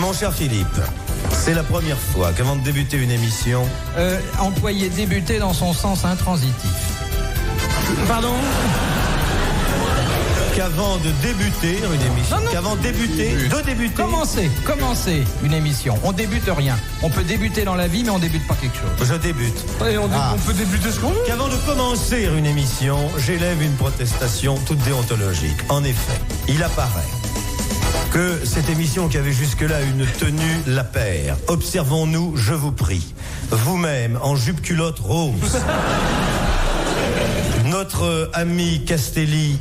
Mon cher Philippe, c'est la première fois qu'avant de débuter une émission... Employé débuter dans son sens intransitif. Pardon ? Qu'avant de débuter une émission... Non. Qu'avant de débuter... Commencer une émission. On débute rien. On peut débuter dans la vie, mais on débute pas quelque chose. Je débute. Et on peut débuter ce qu'on veut. Qu'avant de commencer une émission, j'élève une protestation toute déontologique. En effet, il apparaît que cette émission qui avait jusque-là une tenue la paire. Observons-nous, je vous prie. Vous-même, en jupe-culotte rose. Notre ami Castelli,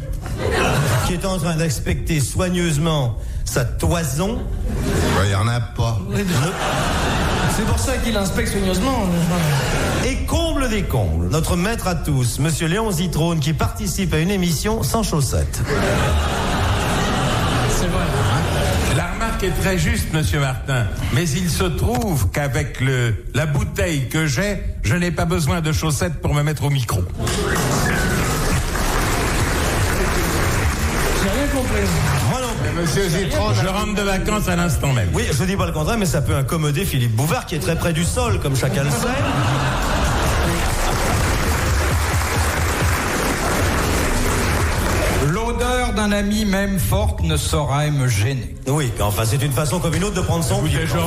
qui est en train d'inspecter soigneusement sa toison. Il n'y en a pas. C'est pour ça qu'il inspecte soigneusement. Et comble des combles, notre maître à tous, monsieur Léon Zitrone, qui participe à une émission sans chaussettes. C'est vrai. La remarque est très juste, monsieur Martin. Mais il se trouve qu'avec la bouteille que j'ai, je n'ai pas besoin de chaussettes pour me mettre au micro. J'ai rien compris. Moi non plus. Monsieur Zitrone, Je rentre de vacances à l'instant même. Oui, je dis pas le contraire, mais ça peut incommoder Philippe Bouvard, qui est très près du sol, comme chacun le sait. L'odeur d'un ami même forte ne saurait me gêner. Oui, enfin, c'est une façon comme une autre de prendre son pied. Écoutez, je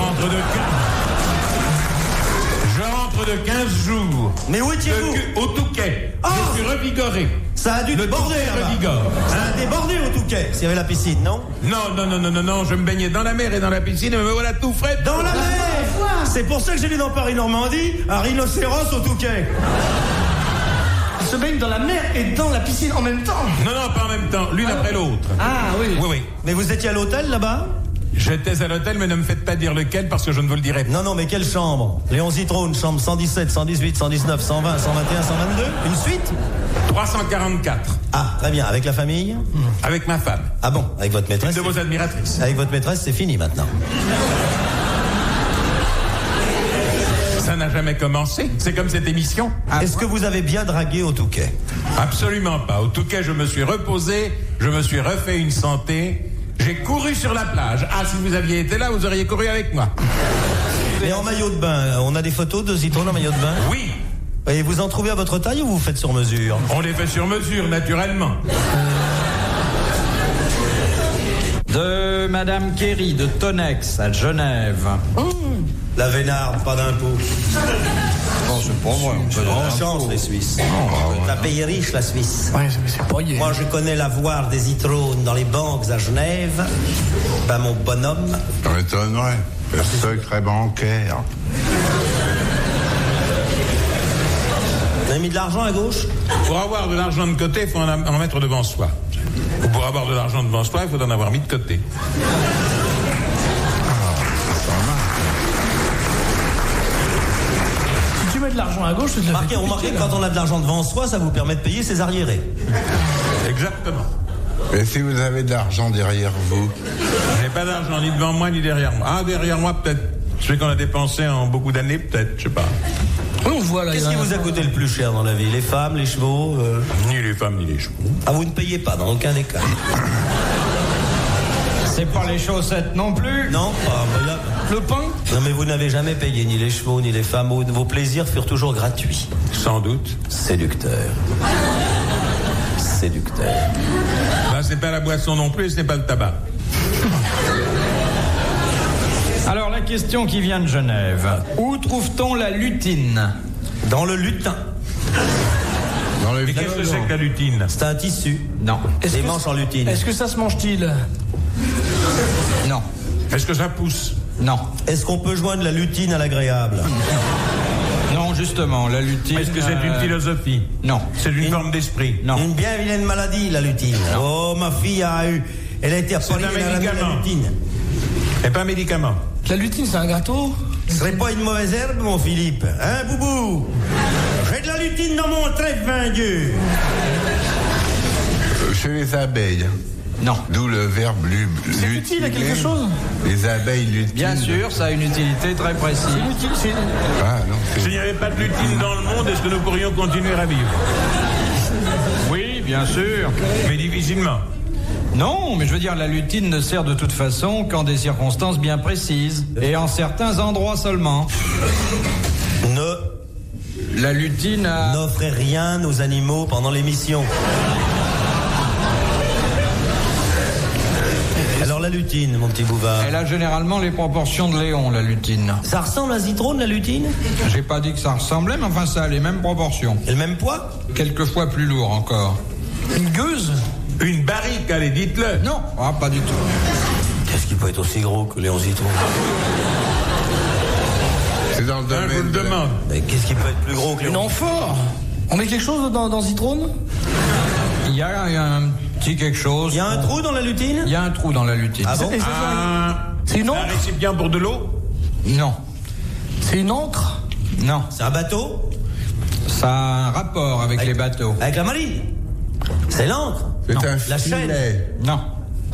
rentre de 15 jours. Mais où étiez-vous? Au Touquet. Ah Je suis revigoré. Ça a dû Le déborder, Touquet là-bas. revigore. Ça a débordé au Touquet, s'il y avait la piscine, non? Non, je me baignais dans la mer et dans la piscine et me voilà tout frais. Dans la mer! C'est pour ça que j'ai lu dans Paris-Normandie un rhinocéros au Touquet. Il se baigne dans la mer et dans la piscine en même temps. Non, pas en même temps, l'une après l'autre. Ah oui. Oui. Mais vous étiez à l'hôtel, là-bas? J'étais à l'hôtel, mais ne me faites pas dire lequel parce que je ne vous le dirai pas. Non, mais quelle chambre? Léon Zitrone, chambre 117, 118, 119, 120, 121, 122? Une suite? 344. Ah, très bien. Avec la famille? Avec ma femme. Ah bon, avec votre Une maîtresse? de vos admiratrices. Avec votre maîtresse, c'est fini maintenant. Ça n'a jamais commencé. C'est comme cette émission. Est-ce que vous avez bien dragué au Touquet? Absolument pas. Au Touquet, je me suis reposé, je me suis refait une santé. J'ai couru sur la plage. Ah, si vous aviez été là, vous auriez couru avec moi. Et en maillot de bain, on a des photos de Zitrone en maillot de bain? Oui, Et vous en trouvez à votre taille ou vous faites sur mesure? on les fait sur mesure, naturellement. De Madame Kerry de Tonex à Genève. La vénarde, pas d'impôt. Bon, c'est pas vrai. En chance, les Suisses. C'est un pays riche, la Suisse. Ouais, mais c'est pas hier. Moi, je connais l'avoir des Zitrones dans les banques à Genève. Ben, mon bonhomme. ça m'étonnerait. Le secret bancaire. Vous avez mis de l'argent à gauche? Pour avoir de l'argent de côté, il faut en mettre devant soi. Ou pour avoir de l'argent devant soi, il faut en avoir mis de côté. Si tu mets de l'argent à gauche, tu te la fais Remarquez, piquer, quand là. on a de l'argent devant soi, ça vous permet de payer ses arriérés. Exactement. Mais si vous avez de l'argent derrière vous, Je n'ai pas d'argent ni devant moi, ni derrière moi. Ah, derrière moi, peut-être. Celui qu'on a dépensé en beaucoup d'années, peut-être, je sais pas. On voit là. Qu'est-ce qui vous a coûté le plus cher dans la vie? Les femmes, les chevaux? Ni les femmes, ni les chevaux. Ah, vous ne payez pas dans aucun des cas? C'est pas les chaussettes non plus. Non, pas. Mais là... Le pain? Non, mais vous n'avez jamais payé ni les chevaux, ni les femmes. Vos plaisirs furent toujours gratuits. Sans doute. Séducteur. Séducteur. Ben, c'est pas la boisson non plus, ce n'est pas le tabac. Alors, la question qui vient de Genève. Où trouve-t-on la lutine? Dans le lutin. dans les Mais qu'est-ce que c'est que la lutine? C'est un tissu. Non. Est-ce Des que manches en lutine. Est-ce que ça se mange-t-il? Non. Est-ce que ça pousse? Non. Est-ce qu'on peut joindre la lutine à l'agréable? Non, justement, la lutine... Est-ce que c'est une philosophie? Non. C'est une forme d'esprit? Non. Une bien vilaine maladie, la lutine. Oh, ma fille a eu... Elle a été appelée un la médicament. lutine. Et pas un médicament? La lutine, c'est un gâteau? Ce serait pas une mauvaise herbe, mon Philippe? Hein, Boubou? J'ai de la lutine dans mon trèfle, vain Dieu. Chez les abeilles. Non. D'où le verbe C'est utile à quelque chose? Les abeilles lutinent. Bien sûr, ça a une utilité très précise. C'est utile, c'est... Ah non, S'il n'y avait pas de lutine dans le monde, est-ce que nous pourrions continuer à vivre? Oui, bien sûr. Mais difficilement. Non, mais je veux dire, la lutine ne sert de toute façon qu'en des circonstances bien précises. Et en certains endroits seulement. La lutine a... N'offrez rien aux animaux pendant l'émission. Alors la lutine, mon petit Bouvard. Elle a généralement les proportions de Léon, la lutine. Ça ressemble à Zitrone, la lutine? J'ai pas dit que ça ressemblait, mais enfin ça a les mêmes proportions. Et le même poids? Quelquefois plus lourd encore. Une gueuse? Une barrique, allez, dites-le. Non, pas du tout. Qu'est-ce qui peut être aussi gros que Léon Zitrone? C'est dans le Je vous domaine le de la... demande. Mais qu'est-ce qui peut être plus gros que Une Léon? amphore? On met quelque chose dans Zitrone? Il y a un petit quelque chose. Il y a un trou dans la lutine? Il y a un trou dans la lutine. Ah bon? C'est une Un encre? récipient pour de l'eau? Non. C'est une encre? Non. C'est un bateau? Ça a un rapport avec les bateaux. Avec la marine? C'est l'encre? C'est Non, un la chaîne. filet. Non.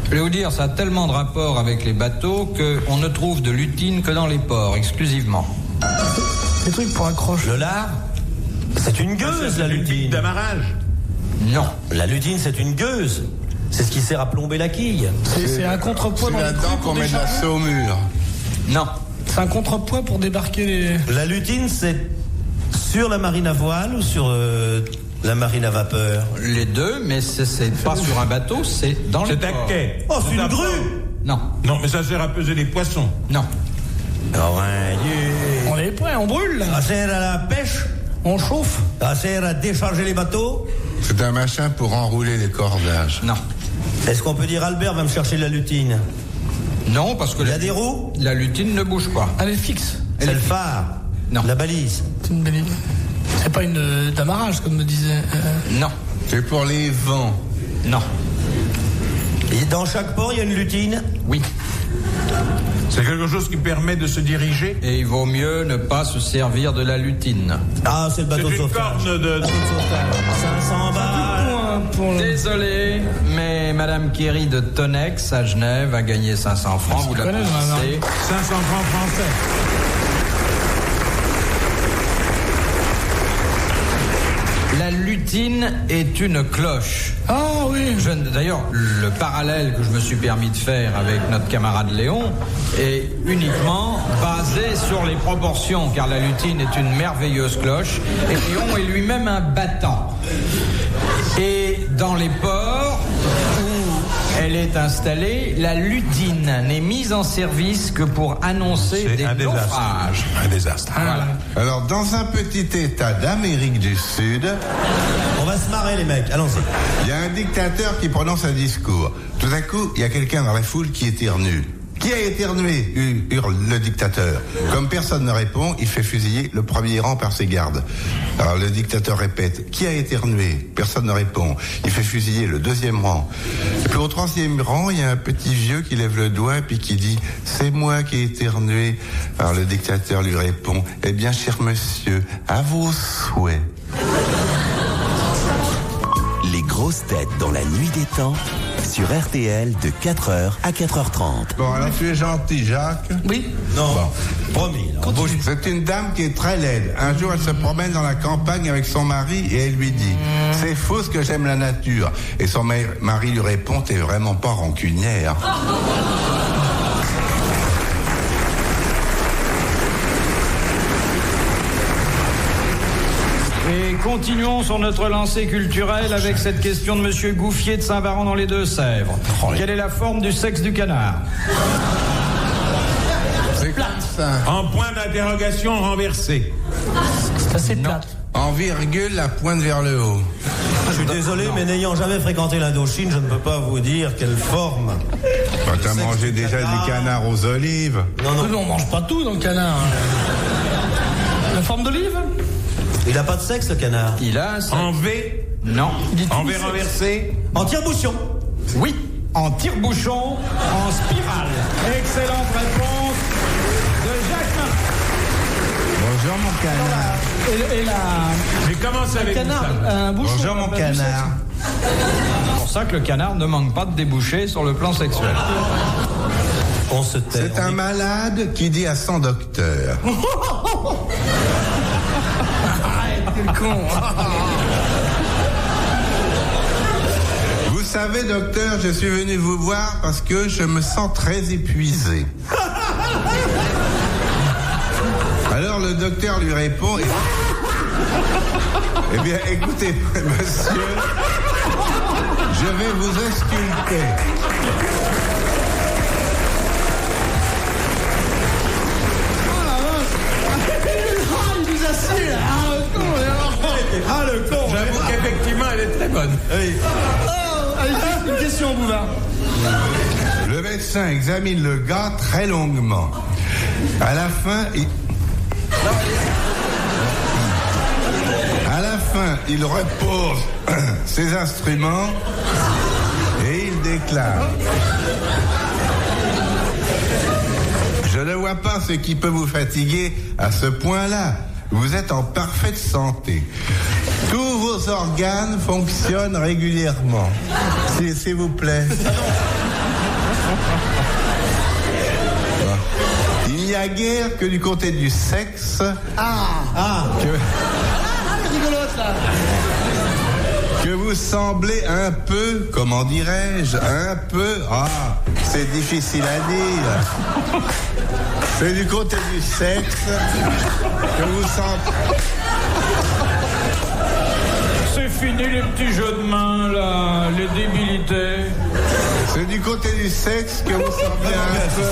Je vais vous dire, ça a tellement de rapport avec les bateaux qu'on ne trouve de lutine que dans les ports, exclusivement. Des trucs pour accroche. Le lard? C'est une gueuse, la Une pique lutine. d'amarrage. Non. La lutine, c'est une gueuse. C'est ce qui sert à plomber la quille. C'est un contrepoids C'est dans les là-dedans trucs qu'on pour met de la décharger. saumure. Non. C'est un contrepoids pour débarquer les... La lutine, c'est sur la marine à voile ou sur la marine à vapeur? Les deux, mais c'est pas sur un bateau, c'est dans les C'est à ports. quai. Oh, c'est une grue! Non. Non, mais ça sert à peser les poissons. Non. Oh, ouais, Dieu. On est prêt, on brûle là. Ça sert à la pêche? On chauffe. Ça sert à décharger les bateaux? C'est un machin pour enrouler les cordages. Non. Est-ce qu'on peut dire Albert va me chercher de la lutine? Non, parce que Il y a des roues? la lutine ne bouge pas. Elle est fixe. C'est le phare? Non. La balise? C'est une belle idée. C'est pas une d'amarrage comme me disait. Non. C'est pour les vents. Non. Et dans chaque port, il y a une lutine? Oui. C'est quelque chose qui permet de se diriger. Et il vaut mieux ne pas se servir de la lutine. Ah, c'est le C'est bateau de une sauvetage. corne de... Bateau de sauvetage. 500 balles. Pour le... Désolé, mais Madame Kéry de Tonex à Genève a gagné 500 francs. Vous la connais, connaissez. 500 francs français. La lutine est une cloche. Ah oui. D'ailleurs, le parallèle que je me suis permis de faire avec notre camarade Léon est uniquement basé sur les proportions, car la lutine est une merveilleuse cloche et Léon est lui-même un battant. Et dans les ports où elle est installée, la lutine n'est mise en service que pour annoncer des C'est un désastre. naufrages. Un désastre. Voilà. Alors, dans un petit état d'Amérique du Sud, On va se marrer, les mecs. Allons-y. il y a un dictateur qui prononce un discours. Tout à coup, il y a quelqu'un dans la foule qui éternue. Qui a éternué? Hurle le dictateur. Comme personne ne répond, il fait fusiller le premier rang par ses gardes. Alors le dictateur répète. Qui a éternué? Personne ne répond. Il fait fusiller le deuxième rang. Et puis au troisième rang, il y a un petit vieux qui lève le doigt et puis qui dit « C'est moi qui ai éternué ». Alors le dictateur lui répond « Eh bien, cher monsieur, à vos souhaits ». Les grosses têtes dans la nuit des temps sur RTL de 4h à 4h30. Bon, alors tu es gentil, Jacques. Oui. Non, Bon. promis. Là, on bouge. C'est une dame qui est très laide. Un jour, elle se promène dans la campagne avec son mari et elle lui dit « C'est faux ce que j'aime la nature ». Et son mari lui répond « T'es vraiment pas rancunière ». Et continuons sur notre lancée culturelle avec cette question de Monsieur Gouffier de Saint-Baron dans les Deux-Sèvres. Quelle est la forme du sexe du canard? C'est comme ça. En point d'interrogation renversé. C'est assez plate. En virgule, la pointe vers le haut. Je suis désolé, mais n'ayant jamais fréquenté l'Indochine, je ne peux pas vous dire quelle forme. Bah, t'as mangé déjà du canard aux olives. Non, non. Oui, mais on mange pas tout dans le canard. La forme d'olive? Il a pas de sexe, le canard. Il a un sexe. En V. Non. En V renversé. En tire-bouchon. Oui. En tire-bouchon, en spirale. Excellente réponse de Jacques Martin. Bonjour mon canard. Et la... J'ai commencé avec canard, ça. un bouchon. Bonjour mon canard. C'est pour ça que le canard ne manque pas de débouchés sur le plan sexuel. On se tait. C'est un malade qui dit à son docteur. Quel con. Vous savez, docteur, je suis venu vous voir parce que je me sens très épuisé. Alors le docteur lui répond, eh bien, écoutez, monsieur, je vais vous ausculter. Ah, le con! J'avoue qu'effectivement, elle est très bonne. Oui. Allez, une question, Bouvard. Le médecin examine le gars très longuement. À la fin, il repose ses instruments et il déclare: je ne vois pas ce qui peut vous fatiguer à ce point-là. Vous êtes en parfaite santé. Tous vos organes fonctionnent régulièrement. S'il vous plaît. Il n'y a guère que du côté du sexe. Rigolote, là. Que vous semblez un peu, comment dirais-je, un peu... c'est difficile à dire. C'est du côté du sexe que vous sentez... C'est fini les petits jeux de main, là, les débilités. C'est du côté du sexe que vous semblez un peu...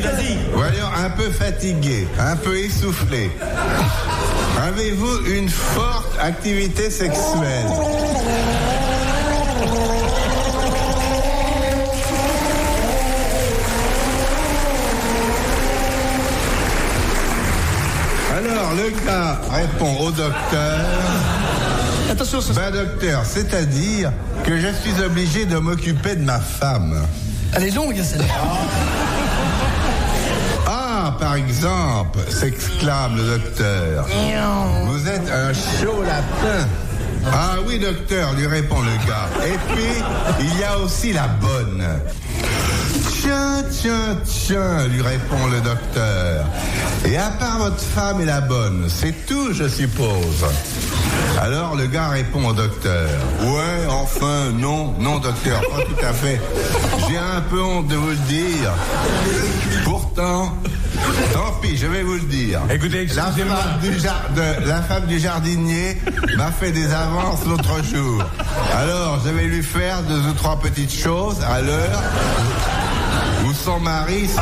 Vas-y. Voyons, un peu fatigué, un peu essoufflé. Avez-vous une forte activité sexuelle? Alors, le gars répond au docteur. Attention, Docteur, c'est-à-dire que je suis obligé de m'occuper de ma femme. elle est longue, celle-là. Par exemple, s'exclame le docteur. Vous êtes un chaud lapin. Ah oui, docteur, lui répond le gars. Et puis, il y a aussi la bonne. Tiens, lui répond le docteur. Et à part votre femme et la bonne, c'est tout, je suppose. Alors le gars répond au docteur. Ouais, enfin, non, docteur, pas tout à fait. J'ai un peu honte de vous le dire. Pourtant, tant pis, je vais vous le dire. Écoutez, excusez-moi. La femme du jardinier m'a fait des avances l'autre jour. Alors, je vais lui faire 2 ou 3 petites choses à l'heure où son mari se...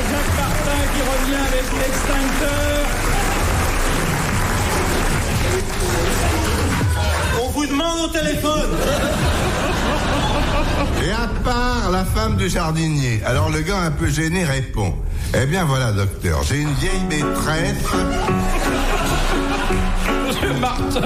Jacques Martin qui revient avec l'extincteur. On vous demande au téléphone. Et à part la femme du jardinier. Alors le gars un peu gêné répond. Eh bien voilà, docteur, j'ai une vieille maîtresse. Monsieur Martin.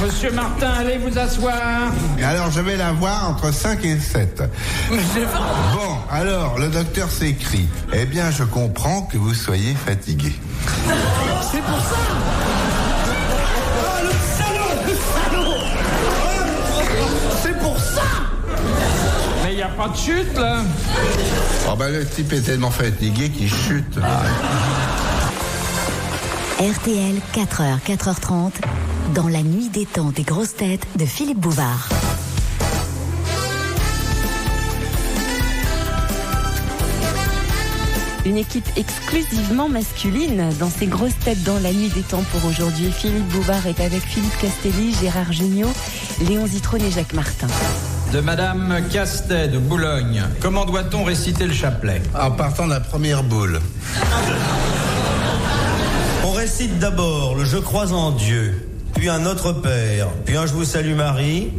Monsieur Martin, allez vous asseoir. Et alors je vais la voir entre 5 et 7. Bon, alors le docteur s'écrie. Eh bien je comprends que vous soyez fatigué. C'est pour ça. Oh, le salaud. C'est pour ça. Mais il n'y a pas de chute, là. Oh ben le type est tellement fatigué qu'il chute. RTL, 4h, 4h30, dans la nuit des temps des grosses têtes de Philippe Bouvard. Une équipe exclusivement masculine dans ces grosses têtes dans la nuit des temps pour aujourd'hui. Philippe Bouvard est avec Philippe Castelli, Gérard Jugnot, Léon Zitrone et Jacques Martin. De Madame Castet de Boulogne. Comment doit-on réciter le chapelet? En partant de la première boule. On récite d'abord le Je crois en Dieu, puis un Notre Père, puis un Je vous salue Marie.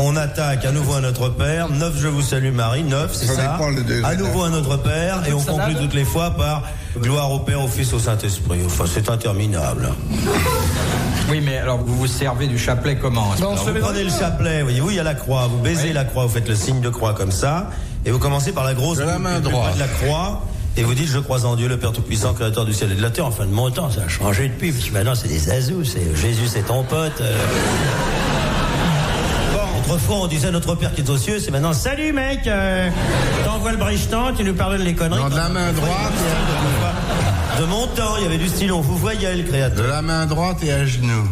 On attaque à nouveau un Notre Père, 9 Je vous salue Marie, 9, c'est ça. À nouveau un Notre Père, et on conclut toutes les fois par Gloire au Père, au Fils, au Saint-Esprit. Enfin, c'est interminable. Oui, mais alors vous vous servez du chapelet comment? Alors, vous prenez le chapelet, voyez-vous, il y a la croix. Vous baisez la croix, vous faites le signe de croix comme ça, et vous commencez par la grosse de la main boule droite de la croix, et vous dites je crois en Dieu, le Père Tout-Puissant, Créateur du ciel et de la terre. Enfin, de mon temps, ça a changé depuis. Parce que maintenant, c'est des azous. C'est Jésus, c'est ton pote. Autrefois, on disait notre Père qui est aux cieux. C'est maintenant salut mec. T'envoies le brichetant, tu nous pardonnes les conneries. Non, de la main droite. De mon temps, il y avait du style on vous voyait le Créateur. De la main droite et à genoux.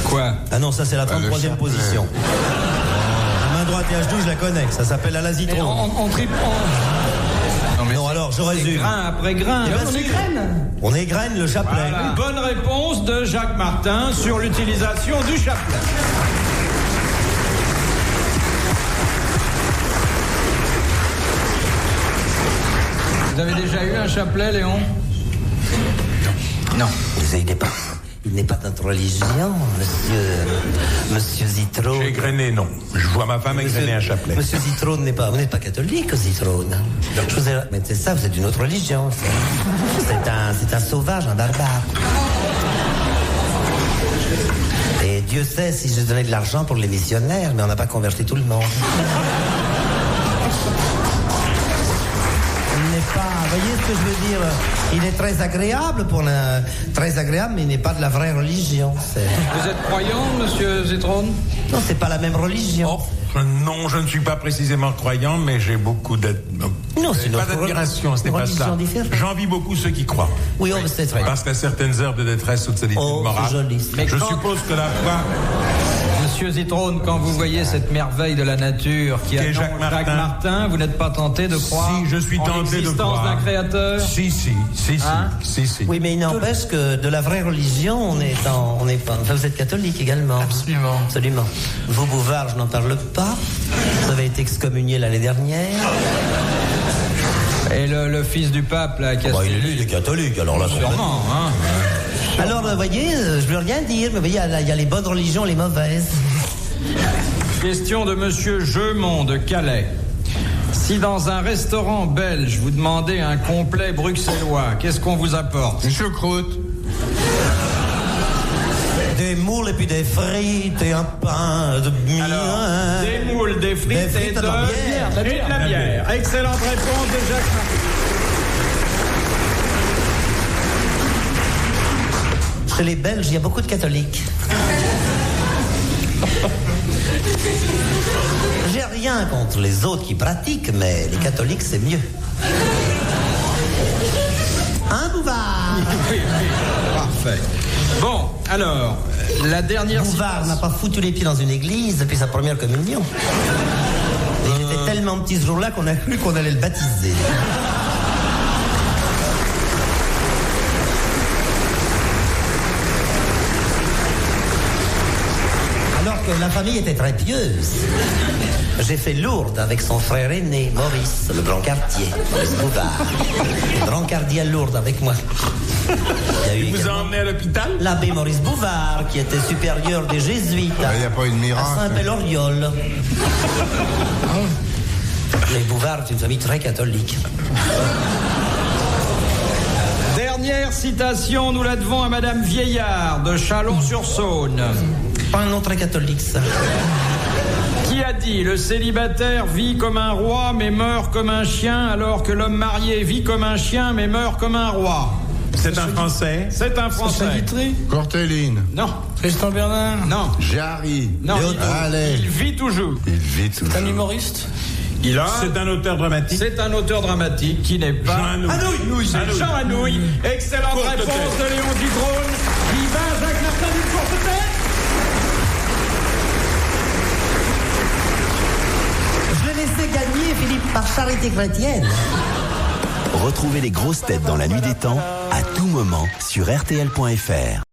Quoi? Ah non, ça c'est la 33e position. La main droite et à genoux, je la connais. Ça s'appelle à la citron. On triple. Non, alors, je résume. Grain après grain. Eh ben, On égrène. On égrène le chapelet. Voilà. Bonne réponse de Jacques Martin sur l'utilisation du chapelet. Vous avez déjà eu un chapelet, Léon? Non. Il n'est pas de notre religion, monsieur Zitrone. J'ai égrené, non. Je vois ma femme égrener un chapelet. Monsieur Zitrone vous n'êtes pas catholique, Zitrone. Mais c'est ça, vous êtes d'une autre religion. C'est un sauvage, un barbare. Et Dieu sait si je donnais de l'argent pour les missionnaires, mais on n'a pas converti tout le monde. Vous voyez ce que je veux dire? Il est très agréable mais il n'est pas de la vraie religion. Vous êtes croyant, monsieur Zitrone? Non, c'est pas la même religion. Oh, non, je ne suis pas précisément croyant, mais j'ai beaucoup Non, c'est pas d'admiration, ce n'est pas ça. J'envie beaucoup ceux qui croient. Oui, c'est très. Parce qu'à certaines heures de détresse ou de solitude morale, je suppose que la foi... Monsieur Zitrone, quand vous voyez cette merveille de la nature qui a Jacques Martin, vous n'êtes pas tenté de croire si, je suis tenté en l'existence d'un créateur? Si. Oui, mais il n'empêche que de la vraie religion, on n'est pas. Enfin, vous êtes catholique également. Absolument. Vous, Bouvard, je n'en parle pas. Vous avez été excommunié l'année dernière. Et le fils du pape, là, il est catholique, alors là. Sûrement, hein. Alors, vous voyez, je veux rien dire, mais vous voyez, il y a les bonnes religions, les mauvaises. Question de monsieur Jeumont de Calais. Si dans un restaurant belge, vous demandez un complet bruxellois, qu'est-ce qu'on vous apporte? Une choucroute. Des moules et puis des frites et un pain de mie. Alors, des moules, des frites et de la bière. Excellente réponse de Jacques Martin. Chez les Belges, il y a beaucoup de catholiques. J'ai rien contre les autres qui pratiquent, mais les catholiques, c'est mieux. Hein, Bouvard? Oui. Parfait. Bon, alors, la dernière Bouvard n'a pas foutu les pieds dans une église depuis sa première communion. Et il était tellement petit ce jour-là qu'on a cru qu'on allait le baptiser. La famille était très pieuse. J'ai fait Lourdes avec son frère aîné, Maurice, le brancardier, Maurice Bouvard. Le brancardier à Lourdes avec moi. Il vous a emmené à l'hôpital? L'abbé Maurice Bouvard, qui était supérieur des jésuites Il n'y a pas une miracle. à Saint-Péloriol. Les Bouvard, c'est une famille très catholique. Dernière citation, nous la devons à Madame Vieillard de Chalon-sur-Saône. Pas un nom très catholique, ça. Qui a dit « Le célibataire vit comme un roi mais meurt comme un chien, alors que l'homme marié vit comme un chien mais meurt comme un roi ». C'est un Français? C'est un Français. Courteline. Non. Tristan Bernard. Non. Jarry. Non. Allez. Il vit toujours. C'est un humoriste. C'est un auteur dramatique. C'est un auteur dramatique qui n'est pas... Jean Anouilh. C'est Jean Anouilh. Excellente réponse de Léon Zitrone. Qui va Jacques Martin d'une courte tête. Je l'ai laissé gagner, Philippe, par charité chrétienne. Retrouvez les grosses têtes dans la nuit des temps à tout moment sur RTL.fr.